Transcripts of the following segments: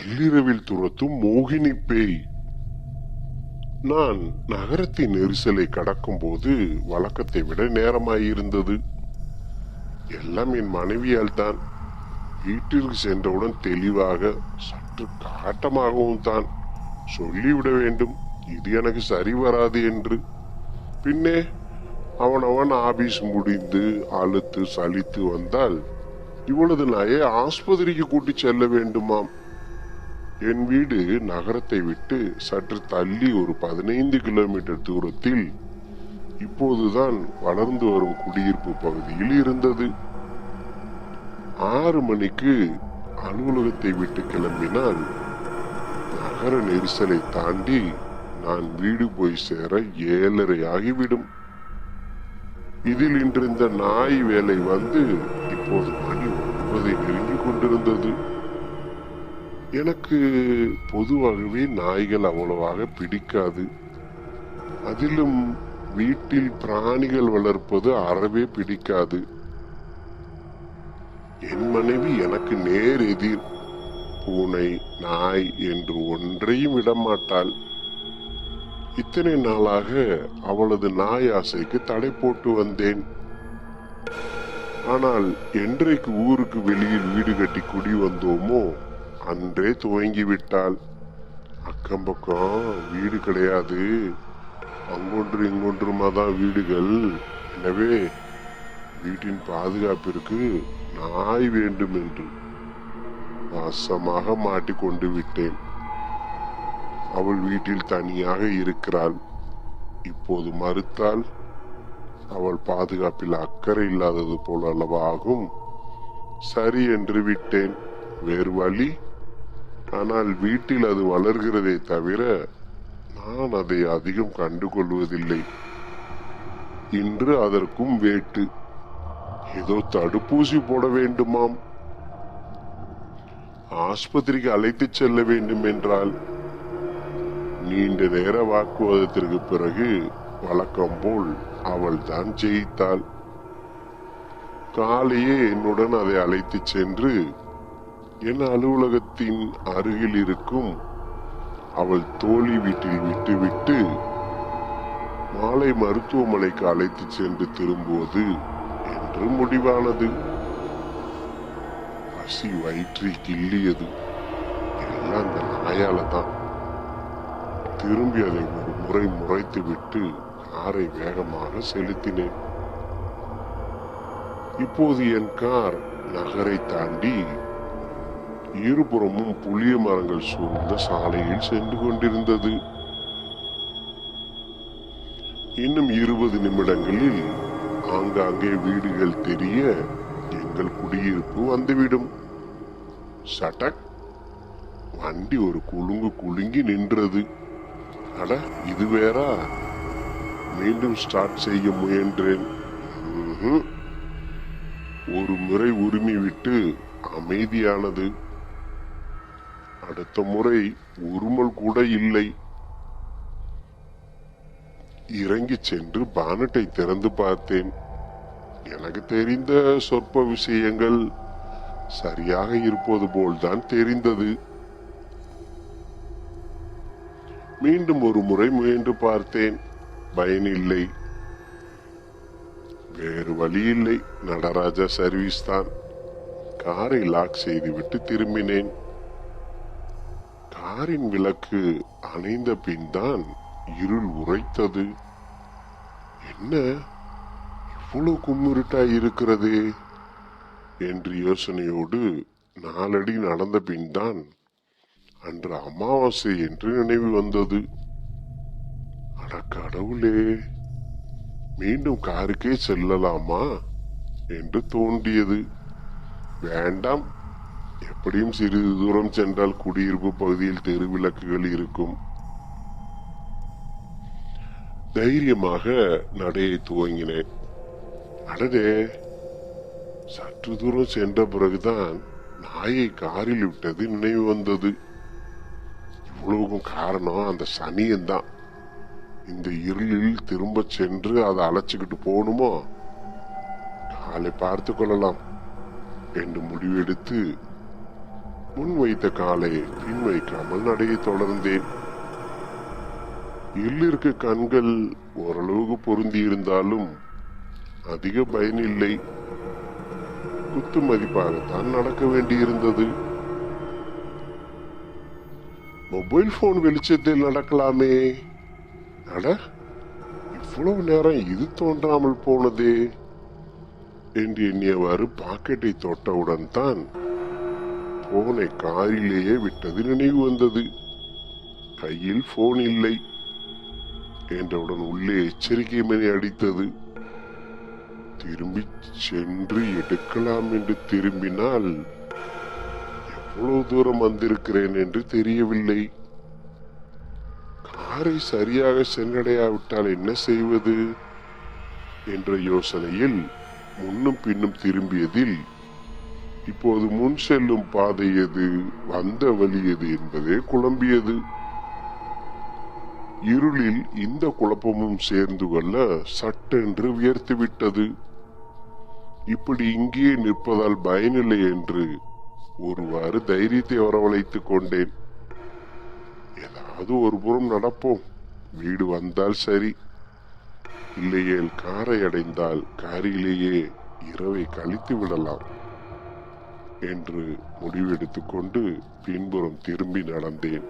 நள்ளிரவில் துரத்தும் மோகினி பேய். நான் நகரத்தின் நெரிசலை கடக்கும் போது வழக்கத்தை விட நேரமாயிருந்தது. எல்லாம் என் மனைவியால் தான். வீட்டிற்கு சென்றவுடன் தெளிவாக, சற்று காட்டமாகவும் தான் சொல்லிவிட வேண்டும், இது எனக்கு சரி வராது என்று. பின்னே அவனவன் ஆபீஸ் முடிந்து அழுத்து சலித்து வந்தால் இவ்வளவு நாயை ஆஸ்பத்திரிக்கு கூட்டி செல்ல வேண்டுமாம். என் வீடு நகரத்தை விட்டு சற்று தள்ளி ஒரு 15 கிலோமீட்டர் தூரத்தில் இப்போதுதான் வளர்ந்து வரும் குடியிருப்பு பகுதியில் இருந்தது. 6 மணிக்கு அலுவலகத்தை விட்டு கிளம்பினால் நகர நெரிசலை தாண்டி நான் வீடு போய் சேர 7:30 ஆகிவிடும். இதில் இன்று இந்த நாய் வேலை வந்து இப்போது மணி 9 நெருங்கிக் கொண்டிருந்தது. எனக்கு பொதுவாகவே நாய்கள் அவ்வளவாக பிடிக்காது. அதிலும் வீட்டில் பிராணிகள் வளர்ப்பது அறவே பிடிக்காது. என் மனைவி எனக்கு நேர் எதிர். பூனை, நாய் என்று ஒன்றையும் விடமாட்டாள். இத்தனை நாளாக அவளது நாய் ஆசைக்கு தடை போட்டு வந்தேன். ஆனால் என்றைக்கு ஊருக்கு வெளியில் வீடு கட்டி குடி வந்தோமோ அன்றே துவங்கிவிட்டாள். அக்கம் பக்கம் வீடு கிடையாது, அங்கொன்று இங்கொன்றுமா தான் வீடுகள். எனவே வீட்டின் பாதுகாப்பிற்கு நாய் வேண்டும் என்று வசமாக மாட்டிக்கொண்டு விட்டேன். அவள் வீட்டில் தனியாக இருக்கிறாள். இப்போது மறுத்தால் அவள் பாதுகாப்பில் அக்கறை இல்லாதது போல அல்லவா ஆகும். சரி என்று விட்டேன். வேறு வழி. ஆனால் வீட்டில் அது வளர்கிறதே தவிர நான் அதை அதிகம் கண்டுகொள்வதில்லை. இன்று அதற்கும் வேட்டு. ஏதோ தடுப்பூசி போட வேண்டுமாம். ஆஸ்பத்திரிக்கு அழைத்து செல்ல வேண்டும் என்றால். நீண்ட நேர வாக்குவாதத்திற்கு பிறகு வழக்கம் போல் அவள் தான் ஜெயித்தாள். காலையே என்னுடன் அதை அழைத்து சென்று என் அலுவலகத்தின் அருகில் இருக்கும் அவள் தோழி வீட்டில் விட்டுவிட்டு மாலை மருத்துவமனைக்கு அழைத்து சென்று திரும்புவது என்று முடிவானது. பசி வயிற்றை கிள்ளியது. எல்லாம் அந்த நாயால தான். திரும்பி அதை ஒரு முறை முறைத்து விட்டு காரை வேகமாக செலுத்தினேன். இப்போது என் கார் நகரை தாண்டி இருபுறமும் புளிய மரங்கள் சூழ்ந்த சாலையில் சென்று கொண்டிருந்தது. இன்னும் 20 நிமிடங்களில் ஆங்காங்கே வீடுகள் தெரிய எங்கள் குடியிருப்பு வந்துவிடும். சட்டக், வண்டி ஒரு குலுங்கி நின்றது. அட, இது வேறா? மீண்டும் ஸ்டார்ட் செய்ய முயன்றேன். ஒரு முறை உரிமை விட்டு அமைதியானது. அடுத்த முறை உருமல் கூட இல்லை. இறங்கி சென்று பானட்டை திறந்து பார்த்தேன். எனக்கு தெரிந்த சொற்ப விஷயங்கள் சரியாக இருப்பது போல்தான் தெரிந்தது. மீண்டும் ஒரு முறை முயன்று பார்த்தேன். பயனில்லை. வேறு வழி இல்லை. நடராஜா சர்வீஸ் தான். காரை லாக் செய்துவிட்டு திரும்பினேன். காரின் விளக்கு அணைந்த பின் தான் இருள் உரைத்தது. என்ன இவ்வளவு கும்மிருட்டாய் இருக்கிறது என்று யோசனையோடு 4 அடி நடந்த பின் தான் அன்று அமாவாசை என்று நினைவு வந்தது. அட கடவுளே, மீண்டும் காருக்கே செல்லலாமா என்று தோன்றியது. வேண்டாம், எப்படியும் சிறிது தூரம் சென்றால் குடியிருப்பு பகுதியில் தெருவிளக்குகள் இருக்கும். தைரியமாக நடையை துவங்கினேன். அடடே, சற்று தூரம் சென்ற பிறகுதான் நாயை காரில் விட்டது நினைவு வந்தது. இவ்வளவுக்கும் காரணம் அந்த சனியன்தான். இந்த இருளில் திரும்ப சென்று அதை அழைச்சுக்கிட்டு போகணுமோ? காலை பார்த்து கொள்ளலாம் என்று முடிவெடுத்து முன் வைத்த காலை பின் வைக்காமல் நடையை தொடர்ந்தேன். எல்லிற்கு கண்கள் ஓரளவுக்கு பொருந்தி இருந்தாலும் அதிக பயனில்லை. குத்து மதிப்பாகத்தான் நடக்க வேண்டியிருந்தது. மொபைல் போன் வெளிச்சத்தில் நடக்கலாமே. அட, இவ்வளவு நேரம் இது தோன்றாமல் போனதே என்று எண்ணியவாறு பாக்கெட்டை தொட்டவுடன் தான் போனை காரிலேயே விட்டது நினைவு வந்தது. கையில் போன் இல்லை என்றவுடன் உள்ளே எச்சரிக்கை மணி அடித்தது. திரும்பி சென்று எடுக்கலாம் என்று திரும்பினால் எவ்வளவு தூரம் வந்திருக்கிறேன் என்று தெரியவில்லை. காரை சரியாக சென்றடையாவிட்டால் என்ன செய்வது என்ற யோசனையில் முன்னும் பின்னும் திரும்பியதில் இப்போது முன் செல்லும் பாதை எது, வந்த வழி எது என்பதே குழம்பியது. இருளில் இந்த குழப்பமும் சேர்ந்து கொள்ள சட்டென்று வியர்த்துவிட்டது. இப்படி இங்கே நிற்பதால் பயனில்லை என்று ஒருவாறு தைரியத்தை வரவழைத்துக் கொண்டேன். ஏதாவது ஒரு புறம் நடப்போம், வீடு வந்தால் சரி, இல்லையேல் காரை அடைந்தால் காரிலேயே இரவை கழித்து விடலாம் என்று முடிவெடுத்துக் கொண்டு பின்புறம் திரும்பி நடந்தேன்.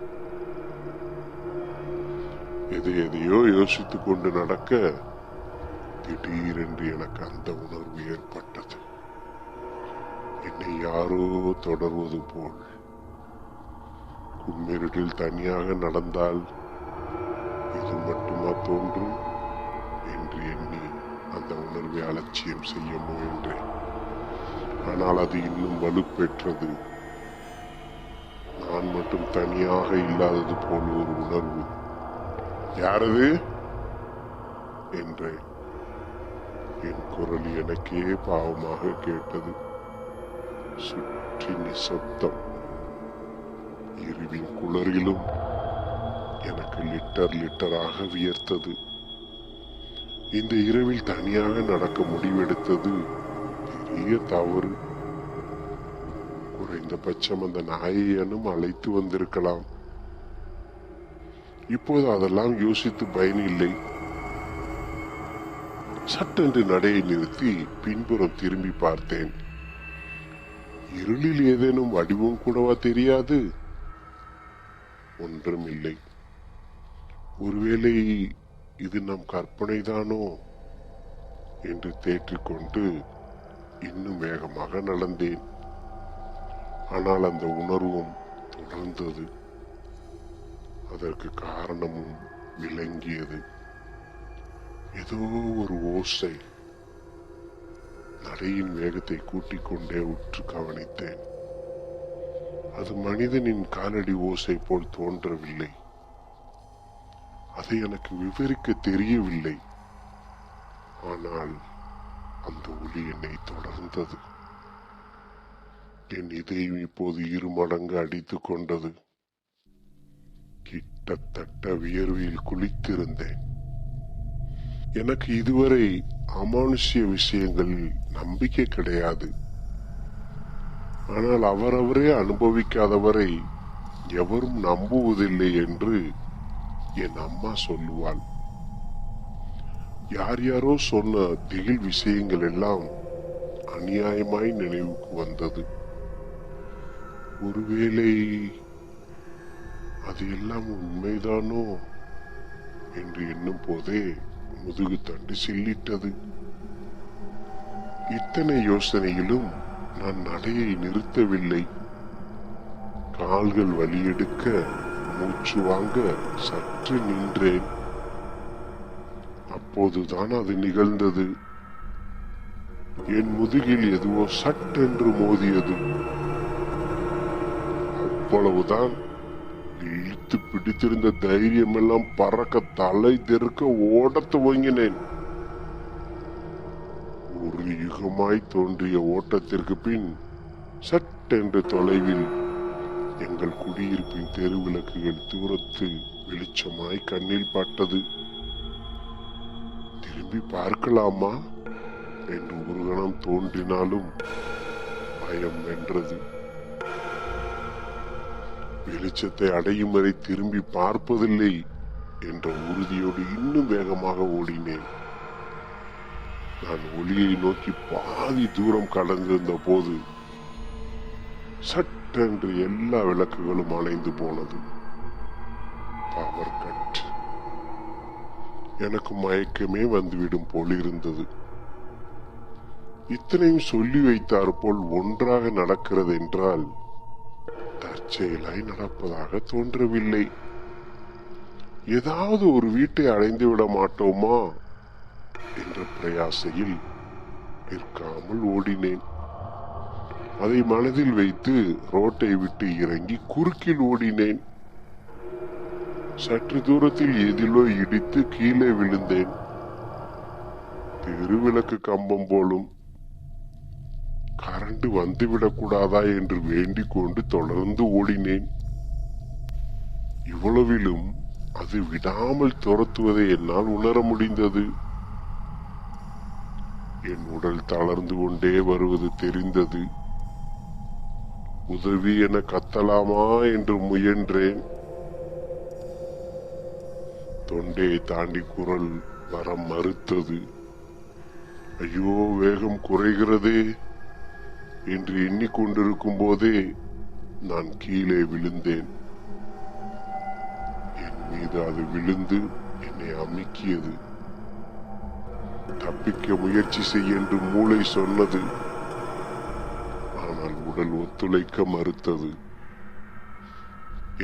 எதையோ யோசித்துக் கொண்டு நடக்க திடீரென்று எனக்கு அந்த உணர்வு ஏற்பட்டது. என்னை யாரோ தொடர்வது போல். கும்மிருட்டில் தனியாக நடந்தால் இது மட்டுமா தோன்றும் என்று எண்ணி அந்த உணர்வை அலட்சியம் செய்ய முயன்றேன். ஆனால் அது இன்னும் வலுப்பெற்றது. நான் மட்டும் தனியாக இல்லாதது போல் ஒரு உணர்வு. யாரது என்றேன். என் குரல் எனக்கே பாவமாக கேட்டது. சுற்றி நிசப்தம். இருவின் குளரிலும் எனக்கு லிட்டர் லிட்டராக வியர்த்தது. இந்த இரவில் தனியாக நடக்க முடிவெடுத்தது பெரிய தவறு. குறைந்தபட்சம் அந்த நாயையனும் அழைத்து வந்திருக்கலாம். இப்போது அதெல்லாம் யோசித்து பயனில்லை. சட்டென்று நடையை நிறுத்தி பின்புறம் திரும்பி பார்த்தேன். இருளில் ஏதேனும் வடிவம் கூடவா தெரியாது? ஒன்றுமில்லை. ஒருவேளை இது நம் கற்பனைதானோ என்று தேற்றிக்கொண்டு இன்னும் வேகமாக நடந்தேன். ஆனால் அந்த உணர்வும் தொடர்ந்தது. அதற்கு காரணமும் விளங்கியது. ஏதோ ஒரு ஓசை. நடையின் வேகத்தை கூட்டிக் கொண்டே உற்று கவனித்தேன். அது மனிதனின் காலடி ஓசை போல் தோன்றவில்லை. அதை எனக்கு விவரிக்க தெரியவில்லை. ஆனால் அந்த ஒலி என்னை தொடர்ந்தது. என் இதயம் இப்போது 2 மடங்கு அடித்துக் கொண்டது. கிட்டத்தட்ட வியர்வையில் குளித்திருந்தேன். எனக்கு இதுவரை அமானுஷ்ய விஷயங்களில் நம்பிக்கை கிடையாது. ஆனால் அவரவரே அனுபவிக்காதவரை எவரும் நம்புவதில்லை என்று என் அம்மா சொல்லுவாள். யார் யாரோ சொன்ன திகில் விஷயங்கள் எல்லாம் அநியாயமாய் நினைவுக்கு வந்தது. ஒருவேளை அது எல்லாம் உண்மைதானோ என்று எண்ணும் போதே முதுகு தண்டு சில்லிட்டது. இத்தனை யோசனையிலும் நான் நடையை நிறுத்தவில்லை. கால்கள் வலியெடுக்க, மூச்சு வாங்க சற்று நின்றேன். அப்போதுதான் அது நிகழ்ந்தது. என் முதுகில் எதுவோ சட்டென்று மோதியது. அவ்வளவுதான். இழுத்து பிடித்திருந்த தைரியம் எல்லாம் பறக்க, தலை தெருக்க ஓடத் துவங்கினேன். ஒரு யுகமாய் தோன்றிய ஓட்டத்திற்கு பின் சட்டென்று தொலைவில் எங்கள் குடியிருப்பின் தெருவிளக்குகள் தூரத்து வெளிச்சமாய் கண்ணில் பட்டது. திரும்பி பார்க்கலாமா என்று ஒரு கணம் தோன்றினாலும் பயம் வென்றது. வெளிச்சத்தை அடையும் வரை திரும்பி பார்ப்பதில்லை என்ற உறுதியோடு இன்னும் வேகமாக ஓடினேன். நான் ஒளியை நோக்கி பாதி தூரம் கடந்திருந்த போது சட்டென்று எல்லா விளக்குகளும் அணைந்து போனது. Power cut. எனக்கு மயக்கமே வந்துவிடும் போல் இருந்தது. இத்தனையும் சொல்லி வைத்தார் போல் ஒன்றாக நடக்கிறது என்றால் தற்செயலாய் நடப்பதாக தோன்றவில்லை. ஏதாவது ஒரு வீட்டை அடைந்து விட மாட்டோமா என்ற பிரயாசையில் நிற்காமல் ஓடினேன். அதை மனதில் வைத்து ரோட்டை விட்டு இறங்கி குறுக்கில் ஓடினேன். சற்று தூரத்தில் எதிலோ இடித்து கீழே விழுந்தேன். தெருவிளக்கு கம்பம் போலும். கரண்ட் வந்துவிடக் கூடாதா என்று வேண்டிக் கொண்டு தொடர்ந்து ஓடினேன். இவ்வளவிலும் அது விடாமல் துரத்துவதை என்னால் உணர முடிந்தது. என் உடல் தளர்ந்து கொண்டே வருவது தெரிந்தது. உதவி என கத்தலாமா என்று முயன்றேன். தொண்டையை தாண்டி குரல் வர மறுத்தது. ஐயோ, வேகம் குறைகிறதே என்று எண்ணிக்கொண்டிருக்கும் போதே நான் கீழே விழுந்தேன். என் மீது அது விழுந்து என்னை அமுக்கியது. தப்பிக்க முயற்சி செய் என்று மூளை சொன்னது. ஆனால் உடல் ஒத்துழைக்க மறுத்தது.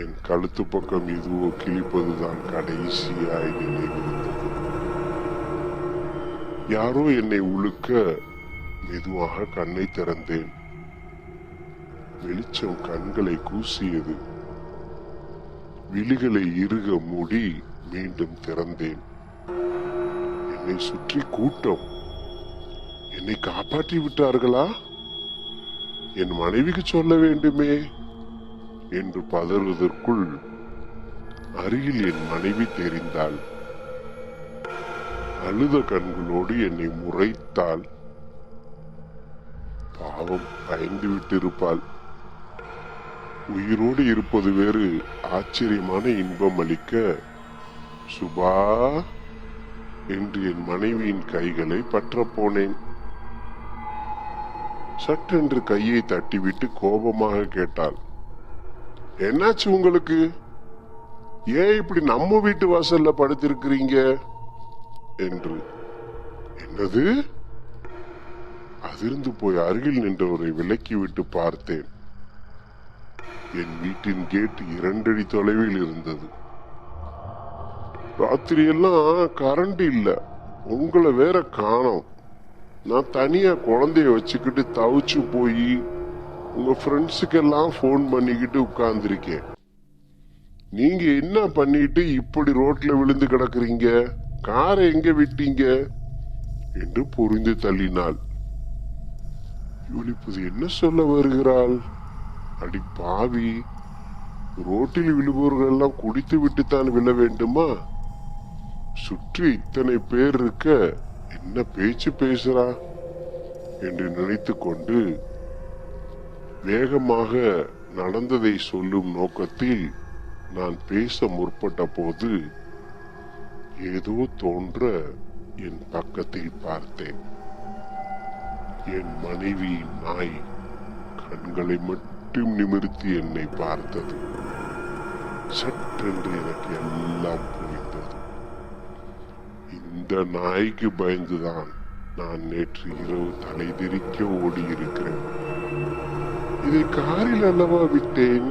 என் கழுத்து பக்கம் எதுவோ கிழிப்பதுதான் கடைசியாய் நினைவிருந்தது. யாரோ என்னை உழுக்க மெதுவாக கண்ணை திறந்தேன். வெளிச்சம் கண்களை கூசியது. விழிகளை இறுக மூடி மீண்டும் திறந்தேன். என்னை சுற்றி கூட்டம். என்னை காப்பாற்றி விட்டார்களா? என் மனைவிக்கு சொல்ல வேண்டுமே என்று பதறுவதற்குள் அருகில் என் மனைவி தெரிந்தாள். அழுத கண்களோடு என்னை முறைத்தாள். பாவம், பயந்து விட்டிருப்பாள். உயிரோடு இருப்பது வேறு ஆச்சரியமான இன்பம் அளிக்க, சுபா என்று என் மனைவியின் கைகளை பற்ற போனேன். சட்டென்று கையை தட்டிவிட்டு கோபமாக கேட்டாள், என்னாச்சு உங்களுக்கு? ஏன் இப்படி நம்ம வீட்டு வாசல்ல படுத்திருக்கிறீங்க என்று. என்னது? அதிர்ந்து போய் அருகில் நின்றவரை விலக்கிவிட்டு பார்த்தேன். என் வீட்டின் கேட் 2 அடி தொலைவில் இருந்தது. ராத்திரியெல்லாம் கரண்ட் இல்ல, உங்களை வேற காணோம். நான் தனியா குழந்தைய வச்சுக்கிட்டு தவிச்சு போய் உங்க ஃப்ரெண்ட்ஸுக்கெல்லாம் போன் பண்ணிக்கிட்டு உட்கார்ந்துருக்கேன். நீங்க என்ன பண்ணிட்டு இப்படி ரோட்ல விழுந்து கிடக்குறீங்க? காரை எங்க விட்டீங்க என்று புரிந்து தள்ளினாள். இவள் என்ன சொல்ல வருகிறாள்? அடி பாவி, ரோட்டில் விழுபவர்கள் எல்லாம் குடித்து விட்டுத்தான் விழ வேண்டுமா? சுற்றி இத்தனை பேர் இருக்க என்ன பேச்சு பேசுறா என்று நினைத்து கொண்டு வேகமாக நடந்ததை சொல்லும் நோக்கத்தில் நான் பேச முற்பட்ட போது ஏதோ தோன்ற என் பக்கத்தில் பார்த்தேன். என் மனைவி நாய் கண்களை மட்டும் நிமிர்த்தி என்னை பார்த்தது. சட்டென்று எனக்கு எல்லாம் புரிந்தது. இந்த நாய்க்கு பயந்துதான் நான் நேற்று இரவு தலைதிரிக்க ஓடி இருக்கிறேன். இதை காரில் அல்லவா விட்டேன்.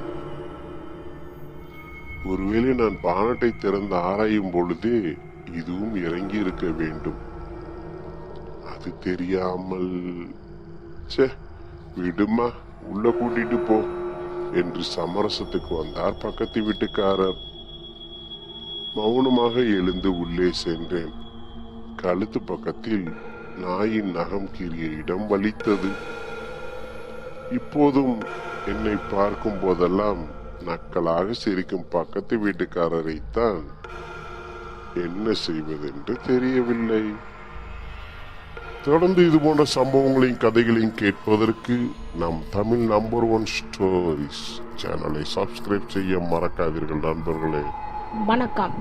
ஒருவேளை நான் பானட்டை திறந்து ஆராயும் பொழுதே இதுவும் இறங்கி இருக்க வேண்டும். அது தெரியாமல், விடுமா, உள்ள கூட்டிட்டு போ என்று சமரசத்துக்கு வந்தார் பக்கத்து வீட்டுக்காரர். மௌனமாக எழுந்து உள்ளே சென்றேன். கழுத்து பக்கத்தில் நாயின் நகம் கீறிய இடம் வலித்தது. இப்போதும் என்னை பார்க்கும் போதெல்லாம் நக்கலாக சிரிக்கும் பக்கத்து வீட்டுக்காரரைத்தான் என்ன செய்வதென்று தெரியவில்லை. தொடர்ந்து இது போன்ற சம்பவங்களையும் கதைகளையும் கேட்பதற்கு நம் தமிழ் நம்பர் 1 ஸ்டோரிஸ் சேனலை சப்ஸ்கிரைப் செய்ய மறக்காதீர்கள் நண்பர்களே. வணக்கம்.